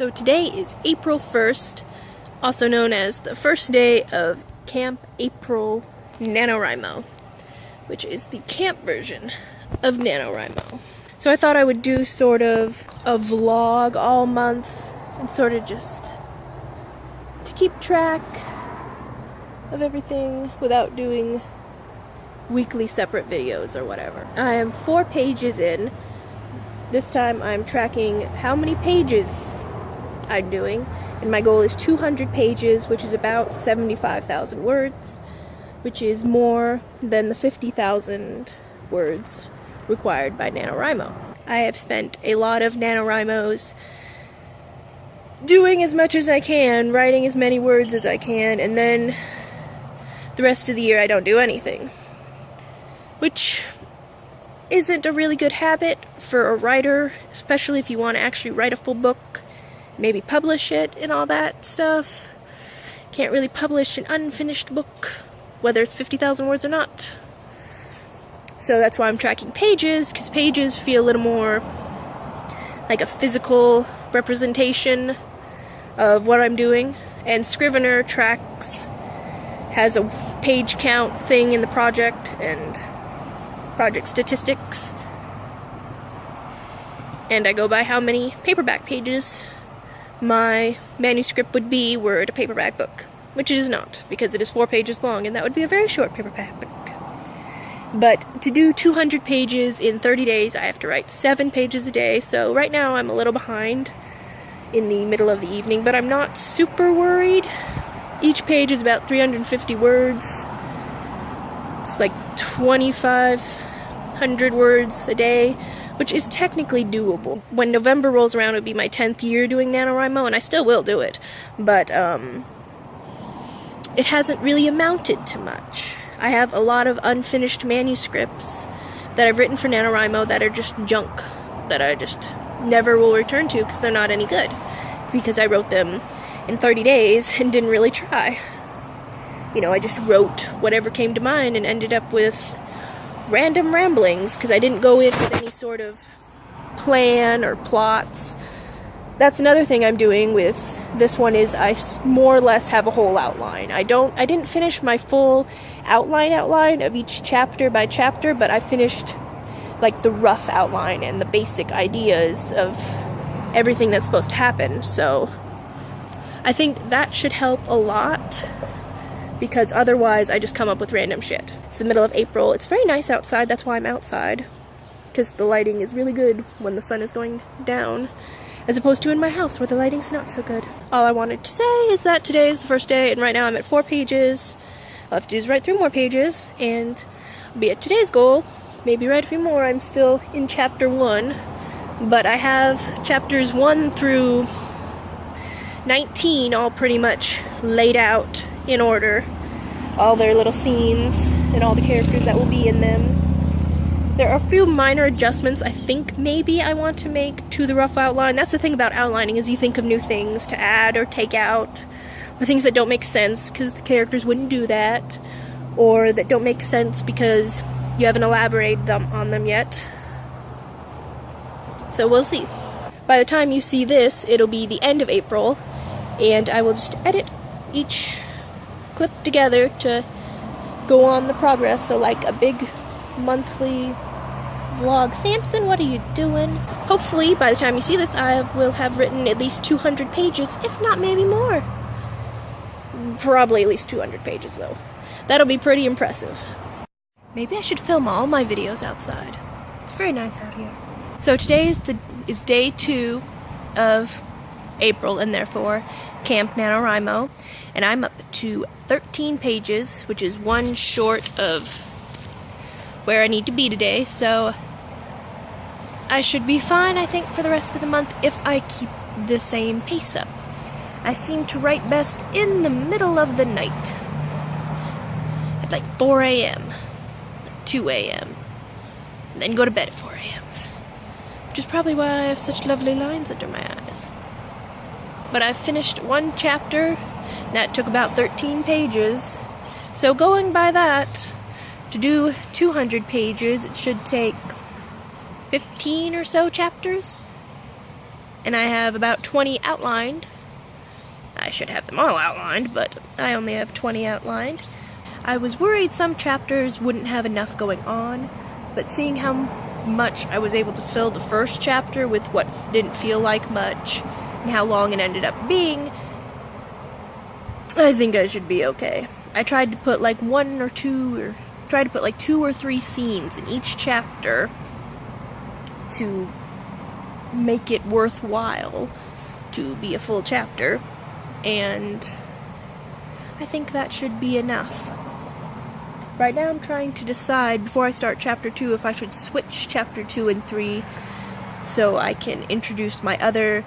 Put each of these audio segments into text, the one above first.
So today is April 1st, also known as the first day of Camp April NaNoWriMo, which is the camp version of NaNoWriMo. So I thought I would do sort of a vlog all month and sort of just to keep track of everything without doing weekly separate videos or whatever. I am 4 pages in. This time I'm tracking how many pages I'm doing, and my goal is 200 pages, which is about 75,000 words, which is more than the 50,000 words required by NaNoWriMo. I have spent a lot of NaNoWriMos doing as much as I can, writing as many words as I can, and then the rest of the year I don't do anything, which isn't a really good habit for a writer, especially if you want to actually write a full book, maybe publish it and all that stuff. Can't really publish an unfinished book, whether it's 50,000 words or not. So that's why I'm tracking pages, because pages feel a little more like a physical representation of what I'm doing. And Scrivener has a page count thing in the project and project statistics. And I go by how many paperback pages my manuscript would be were it a paperback book, which it is not, because it is 4 pages long, and that would be a very short paperback book. But to do 200 pages in 30 days, I have to write 7 pages a day, so right now I'm a little behind in the middle of the evening, but I'm not super worried. Each page is about 350 words. It's like 2,500 words a day, which is technically doable. When November rolls around, it'll be my 10th year doing NaNoWriMo, and I still will do it, but it hasn't really amounted to much. I have a lot of unfinished manuscripts that I've written for NaNoWriMo that are just junk, that I just never will return to because they're not any good, because I wrote them in 30 days and didn't really try. You know, I just wrote whatever came to mind and ended up with random ramblings because I didn't go in with any sort of plan or plots. That's another thing I'm doing with this one, is I more or less have a whole outline. I didn't finish my full outline of each chapter by chapter, but I finished like the rough outline and the basic ideas of everything that's supposed to happen. So I think that should help a lot, because otherwise I just come up with random shit. It's the middle of April. It's very nice outside. That's why I'm outside, because the lighting is really good when the sun is going down, as opposed to in my house where the lighting's not so good. All I wanted to say is that today is the first day, and right now I'm at 4 pages. All I have to do is write 3 more pages, and I'll be at today's goal. Maybe write a few more. I'm still in chapter 1, but I have chapters 1 through 19 all pretty much laid out in order. All their little scenes and all the characters that will be in them. There are a few minor adjustments I think maybe I want to make to the rough outline. That's the thing about outlining, is you think of new things to add or take out, or things that don't make sense because the characters wouldn't do that, or that don't make sense because you haven't elaborated on them yet. So we'll see. By the time you see this, it'll be the end of April, and I will just edit each clip together to go on the progress, so like a big monthly vlog. Samson, what are you doing? Hopefully, by the time you see this, I will have written at least 200 pages, if not maybe more. Probably at least 200 pages, though. That'll be pretty impressive. Maybe I should film all my videos outside. It's very nice out here. So today is day 2 of April, and therefore Camp NaNoWriMo, and I'm up to 13 pages, which is 1 short of where I need to be today, so I should be fine, I think, for the rest of the month if I keep the same pace up. I seem to write best in the middle of the night, at like 4 a.m., 2 a.m., and then go to bed at 4 a.m., which is probably why I have such lovely lines under my eyes. But I've finished 1 chapter. That took about 13 pages. So going by that, to do 200 pages, it should take 15 or so chapters. and I have about 20 outlined. I should have them all outlined, but I only have 20 outlined. I was worried some chapters wouldn't have enough going on, but seeing how much I was able to fill the first chapter with what didn't feel like much, and how long it ended up being, I think I should be okay. I tried to put like 2 or 3 scenes in each chapter to make it worthwhile to be a full chapter, and I think that should be enough. Right now I'm trying to decide, before I start chapter 2, if I should switch chapter 2 and 3 so I can introduce my other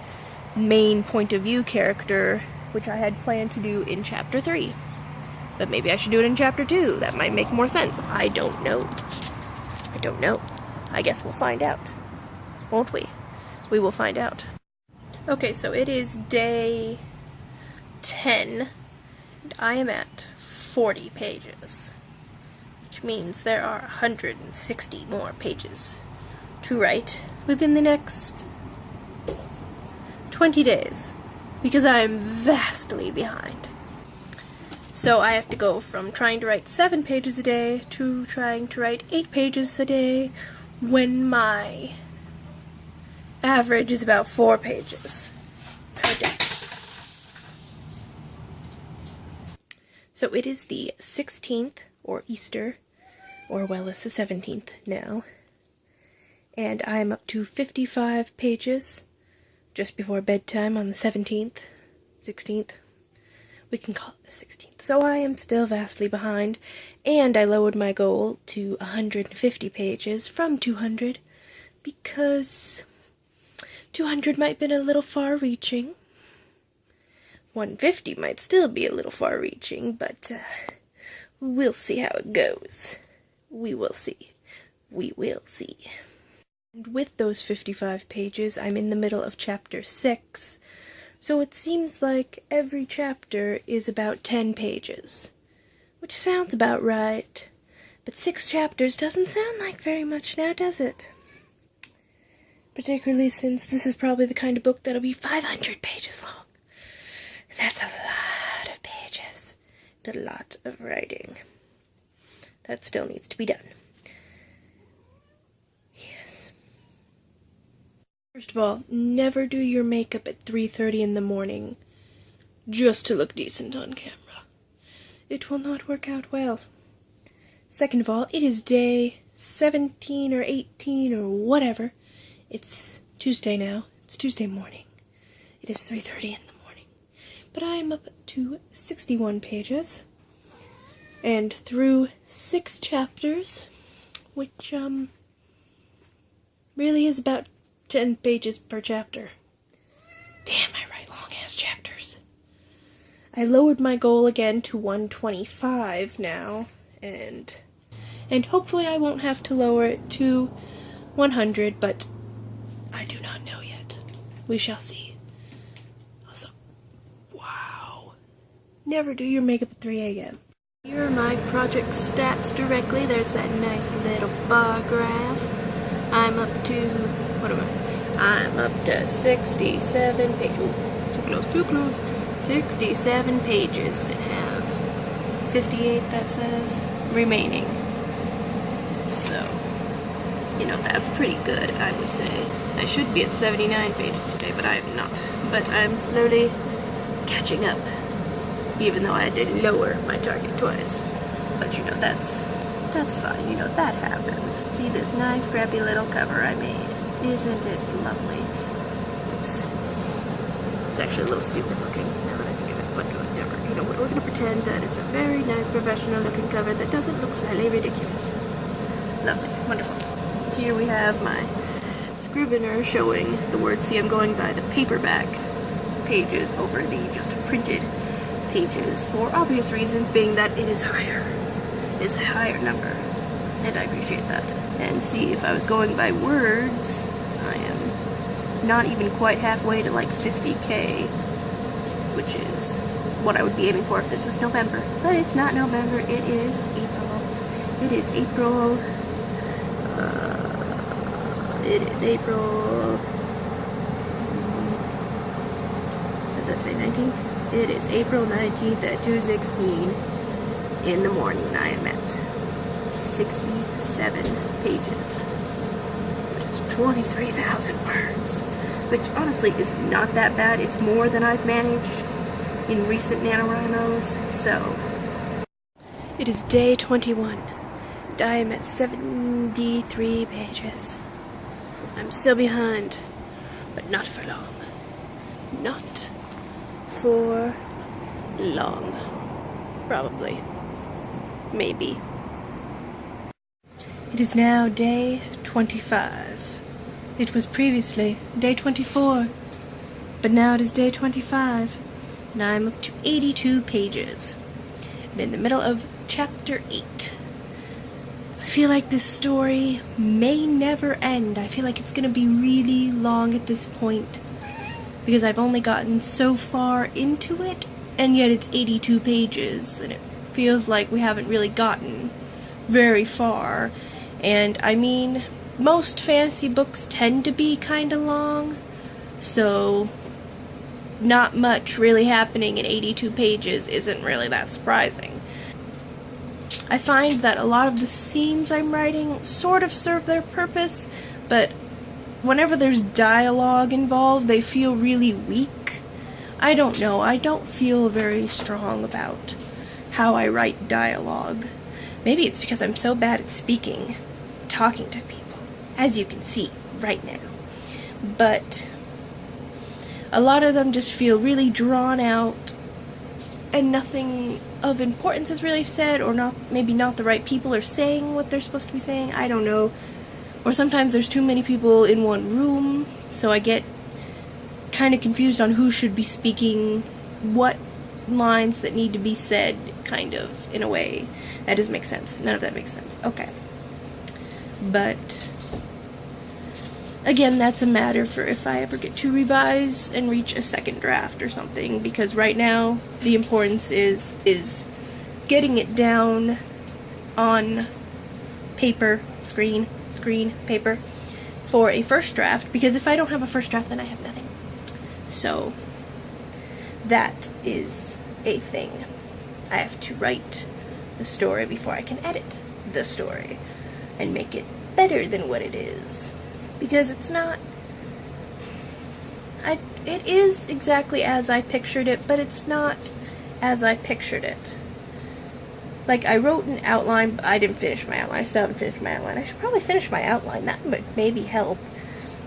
main point of view character, which I had planned to do in chapter 3. But maybe I should do it in chapter 2. That might make more sense. I don't know. I guess we'll find out. Won't we? We will find out. Okay, so it is day 10, and I am at 40 pages. Which means there are 160 more pages to write within the next 20 days, because I am vastly behind. So I have to go from trying to write 7 pages a day to trying to write 8 pages a day, when my average is about 4 pages per day. So it is the 16th, or Easter, or well, it's the 17th now, and I'm up to 55 pages just before bedtime on the 17th, 16th, we can call it the 16th. So I am still vastly behind, and I lowered my goal to 150 pages from 200, because 200 might have been a little far-reaching. 150 might still be a little far-reaching, but we'll see how it goes. We will see. We will see. And with those 55 pages, I'm in the middle of chapter 6, so it seems like every chapter is about 10 pages, which sounds about right, but 6 chapters doesn't sound like very much now, does it? Particularly since this is probably the kind of book that'll be 500 pages long. And that's a lot of pages, and a lot of writing. That still needs to be done. Yes. First of all, never do your makeup at 3:30 in the morning just to look decent on camera. It will not work out well. Second of all, it is day 17 or 18 or whatever. It's Tuesday now. It's Tuesday morning. It is 3:30 in the morning. But I am up to 61 pages. And through 6 chapters, which, really is about 10 pages per chapter. Damn, I write long-ass chapters. I lowered my goal again to 125 now, and hopefully I won't have to lower it to 100, but I do not know yet. We shall see. Also, wow. Never do your makeup at 3 a.m. Here are my project stats directly. There's that nice little bar graph. I'm up to, I'm up to 67 pages. Ooh, too close. 67 pages and have 58, that says, remaining. So, you know, that's pretty good, I would say. I should be at 79 pages today, but I am not. But I'm slowly catching up, even though I did lower my target twice. But you know, that's fine, you know, that happens. See this nice scrappy little cover I made? Isn't it lovely? It's actually a little stupid looking, now that I think of it, but whatever. You know, we're gonna pretend that it's a very nice professional looking cover that doesn't look slightly ridiculous. Lovely, wonderful. Here we have my Scrivener showing the words. See, I'm going by the paperback pages over the just printed pages for obvious reasons, being that it is higher. It is a higher number, and I appreciate that. And see, if I was going by words, I am not even quite halfway to like 50K, which is what I would be aiming for if this was November. But it's not November, it is April. It is April. It is April does that say, 19th? It is April 19th at 2:16 in the morning, and I am at 67 pages, which is 23,000 words, which honestly is not that bad. It's more than I've managed in recent NaNoWriMos, so. It is day 21, and I am at 73 pages. I'm still behind, but not for long. Not for long. Probably. Maybe. It is now day 25. It was previously day 24, but now it is day 25, and I'm up to 82 pages. And in the middle of chapter 8. I feel like this story may never end. I feel like it's going to be really long at this point, because I've only gotten so far into it, and yet it's 82 pages, and it feels like we haven't really gotten very far. And I mean, most fantasy books tend to be kinda long, so not much really happening in 82 pages isn't really that surprising. I find that a lot of the scenes I'm writing sort of serve their purpose, but whenever there's dialogue involved, they feel really weak. I don't know, I don't feel very strong about how I write dialogue. Maybe it's because I'm so bad at speaking, talking to people, as you can see right now. But a lot of them just feel really drawn out, and nothing of importance is really said, or maybe not the right people are saying what they're supposed to be saying, I don't know. Or sometimes there's too many people in one room, so I get kind of confused on who should be speaking what lines that need to be said, kind of, in a way. That doesn't make sense. None of that makes sense. Okay. But again, that's a matter for if I ever get to revise and reach a second draft or something, because right now the importance is getting it down on paper, screen, paper, for a first draft, because if I don't have a first draft, then I have nothing. So that is a thing. I have to write the story before I can edit the story and make it better than what it is. Because it's not... it is exactly as I pictured it, but it's not as I pictured it. Like, I wrote an outline, but I didn't finish my outline. I still haven't finished my outline. I should probably finish my outline. That would maybe help.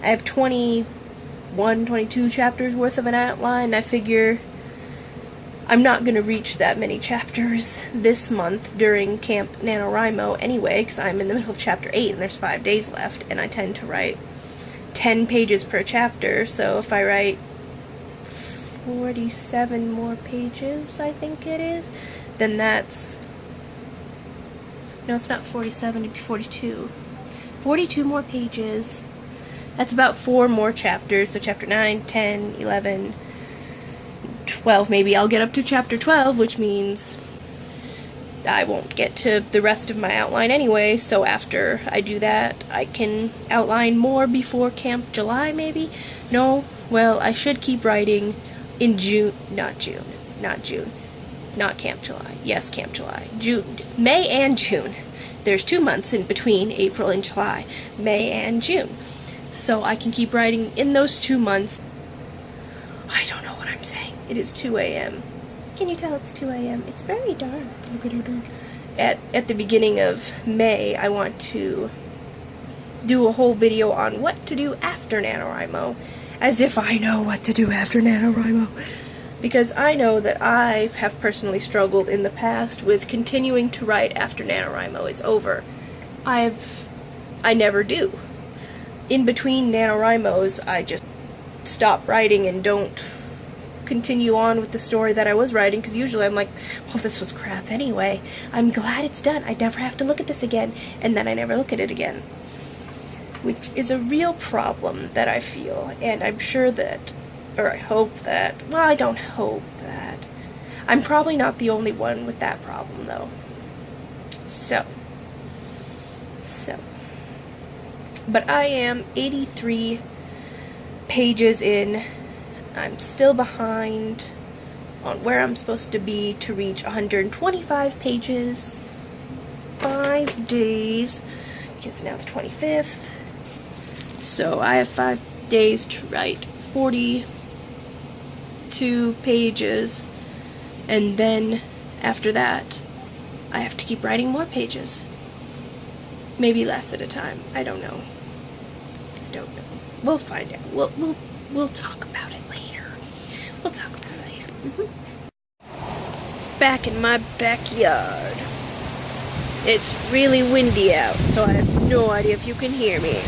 I have 21, 22 chapters worth of an outline. I figure I'm not going to reach that many chapters this month during Camp NaNoWriMo anyway, because I'm in the middle of chapter 8 and there's 5 days left, and I tend to write 10 pages per chapter, so if I write 47 more pages, I think it is, then that's... No, it's not 47, it'd be 42. 42 more pages. That's about 4 more chapters, so chapter 9, 10, 11... 12, maybe I'll get up to chapter 12, which means I won't get to the rest of my outline anyway, so after I do that, I can outline more before Camp July, maybe? No, well, I should keep writing in not Camp July, yes, Camp July, June, May and June. There's 2 months in between April and July, May and June, so I can keep writing in those 2 months. I don't know what I'm saying. It is 2 a.m. Can you tell it's 2 a.m.? It's very dark. At the beginning of May, I want to do a whole video on what to do after NaNoWriMo, as if I know what to do after NaNoWriMo. Because I know that I have personally struggled in the past with continuing to write after NaNoWriMo is over. I never do. In between NaNoWriMos, I just stop writing and don't continue on with the story that I was writing, because usually I'm like, well, this was crap anyway. I'm glad it's done. I never have to look at this again. And then I never look at it again. Which is a real problem that I feel, and I'm sure that, or I hope that, well, I don't hope that. I'm probably not the only one with that problem, though. So. But I am 83 pages in. I'm still behind on where I'm supposed to be to reach 125 pages. 5 days. It's now the 25th. So I have 5 days to write 42 pages. And then after that, I have to keep writing more pages. Maybe less at a time. I don't know. I don't know. We'll find out. We'll talk about it later. We'll talk about it later. Back in my backyard. It's really windy out, so I have no idea if you can hear me.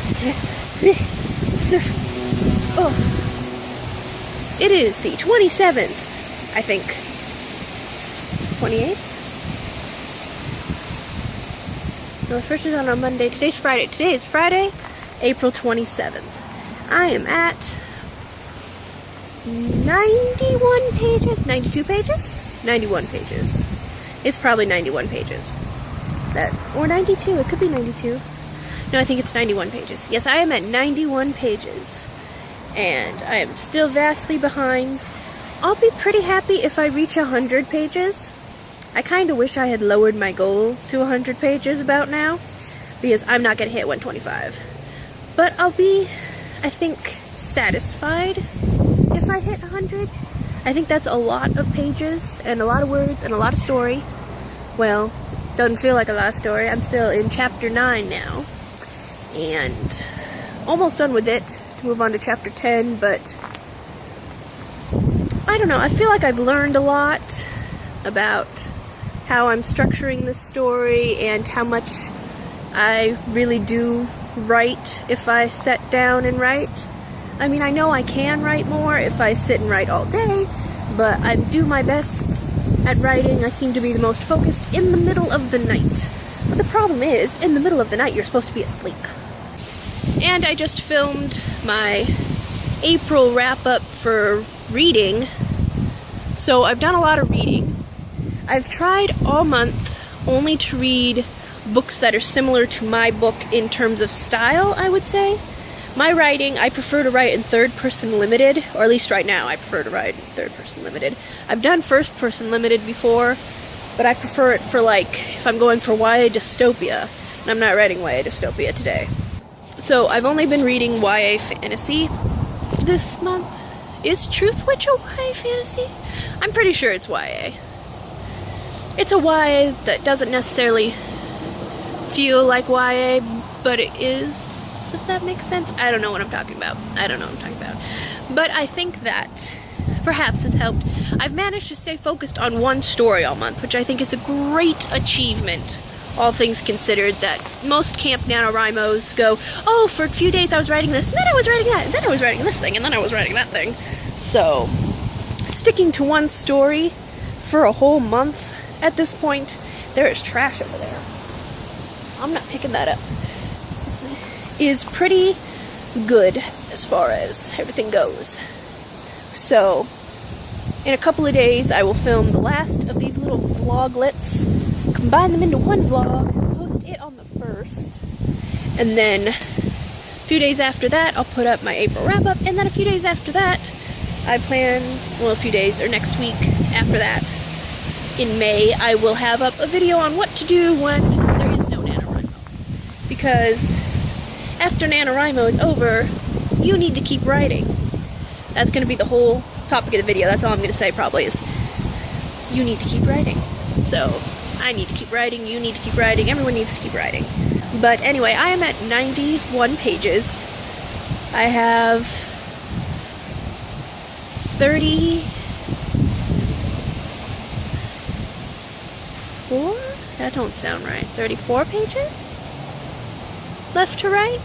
Oh. It is the 27th, I think. 28th? No, the first is on a Monday. Today's Friday. Today is Friday, April 27th. I am at 91 pages? 92 pages? 91 pages. It's probably 91 pages. Or 92. It could be 92. No, I think it's 91 pages. Yes, I am at 91 pages. And I am still vastly behind. I'll be pretty happy if I reach 100 pages. I kind of wish I had lowered my goal to 100 pages about now, because I'm not going to hit 125. But I'll be, I think, satisfied if I hit 100. I think that's a lot of pages, and a lot of words, and a lot of story. Well, doesn't feel like a lot of story. I'm still in chapter 9 now, and almost done with it to move on to chapter 10, but I don't know. I feel like I've learned a lot about how I'm structuring this story and how much I really do write if I sit down and write. I mean, I know I can write more if I sit and write all day, but I do my best at writing. I seem to be the most focused in the middle of the night. But the problem is, in the middle of the night, you're supposed to be asleep. And I just filmed my April wrap-up for reading. So I've done a lot of reading. I've tried all month only to read books that are similar to my book in terms of style, I would say. My writing, I prefer to write in third-person limited, or at least right now I prefer to write in third-person limited. I've done first-person limited before, but I prefer it for, like, if I'm going for YA dystopia, and I'm not writing YA dystopia today. So I've only been reading YA fantasy this month. Is Truthwitch a YA fantasy? I'm pretty sure it's YA. It's a YA that doesn't necessarily feel like YA, but it is, if that makes sense. I don't know what I'm talking about. But I think that perhaps it's helped. I've managed to stay focused on one story all month, which I think is a great achievement, all things considered, that most Camp NaNoWriMos go, oh, for a few days I was writing this, and then I was writing that, and then I was writing this thing, and then I was writing that thing. So, sticking to one story for a whole month at this point, there is trash over there. I'm not picking that up. Is pretty good as far as everything goes. So, in a couple of days, I will film the last of these little vloglets, combine them into one vlog, post it on the 1st, and then a few days after that, I'll put up my April wrap-up, and then a few days after that, I plan, well, a few days, or next week after that, in May, I will have up a video on what to do when there is no NaNoWriMo. Because after NaNoWriMo is over, you need to keep writing. That's going to be the whole topic of the video. That's all I'm going to say probably is, you need to keep writing. So, I need to keep writing, you need to keep writing, everyone needs to keep writing. But anyway, I am at 91 pages. I have 34? That don't sound right. 34 pages left to write?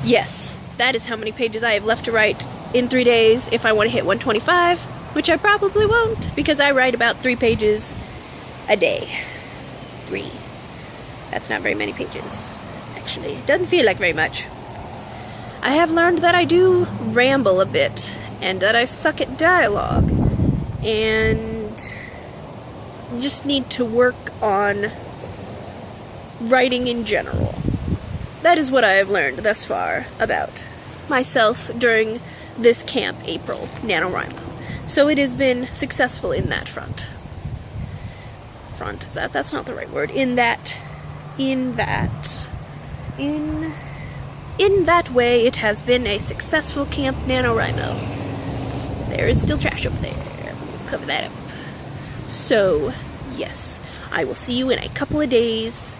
Yes, that is how many pages I have left to write in 3 days if I want to hit 125, which I probably won't, because I write about 3 pages a day. 3. That's not very many pages, actually. It doesn't feel like very much. I have learned that I do ramble a bit, and that I suck at dialogue, and just need to work on writing in general. That is what I have learned thus far about myself during this Camp April NaNoWriMo. So it has been successful in that front. That's not the right word. In that way, it has been a successful Camp NaNoWriMo. There is still trash over there. We'll cover that up. So, yes, I will see you in a couple of days.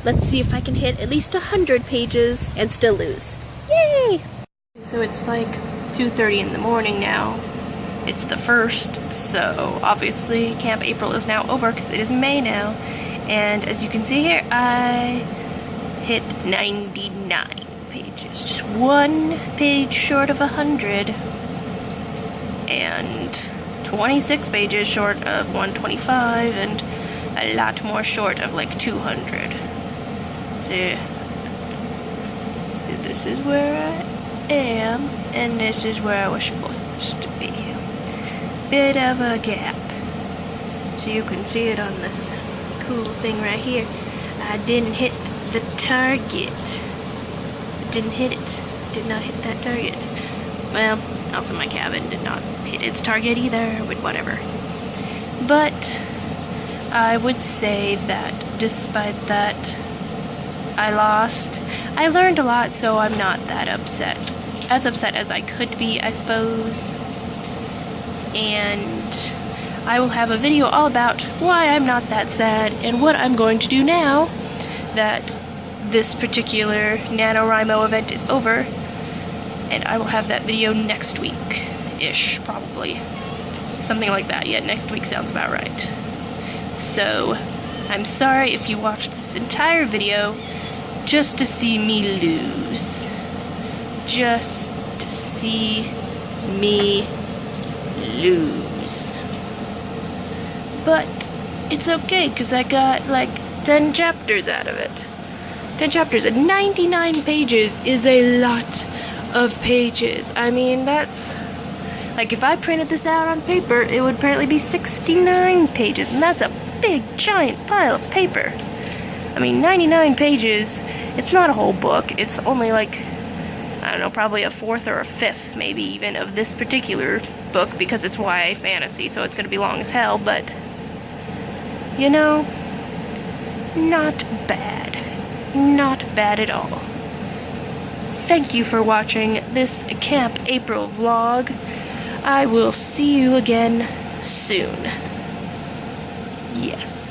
Let's see if I can hit at least 100 pages and still lose. Yay! So it's like 2:30 in the morning now. It's the 1st, so obviously Camp April is now over because it is May now. And as you can see here, I hit 99 pages. Just 1 page short of 100. And 26 pages short of 125, and a lot more short of like 200. See, this is where I am, and this is where I was supposed to be. Bit of a gap. So you can see it on this cool thing right here. I didn't hit the target. Didn't hit it. Did not hit that target. Well, also my cabin did not hit its target either, but whatever. But I would say that despite that I lost, I learned a lot, so I'm not that upset. As upset as I could be, I suppose. And I will have a video all about why I'm not that sad and what I'm going to do now that this particular NaNoWriMo event is over. And I will have that video next week-ish, probably. Something like that. Yeah, next week sounds about right. So, I'm sorry if you watched this entire video just to see me lose. Just to see me lose. But it's okay, because I got like 10 chapters out of it. 10 chapters and 99 pages is a lot of pages. I mean, that's like, if I printed this out on paper, it would apparently be 69 pages, and that's a big giant pile of paper. I mean, 99 pages, it's not a whole book. It's only like, I don't know, probably a 4th or a 5th, maybe even, of this particular book, because it's YA fantasy, so it's going to be long as hell, but, you know, not bad. Not bad at all. Thank you for watching this Camp April vlog. I will see you again soon. Yes.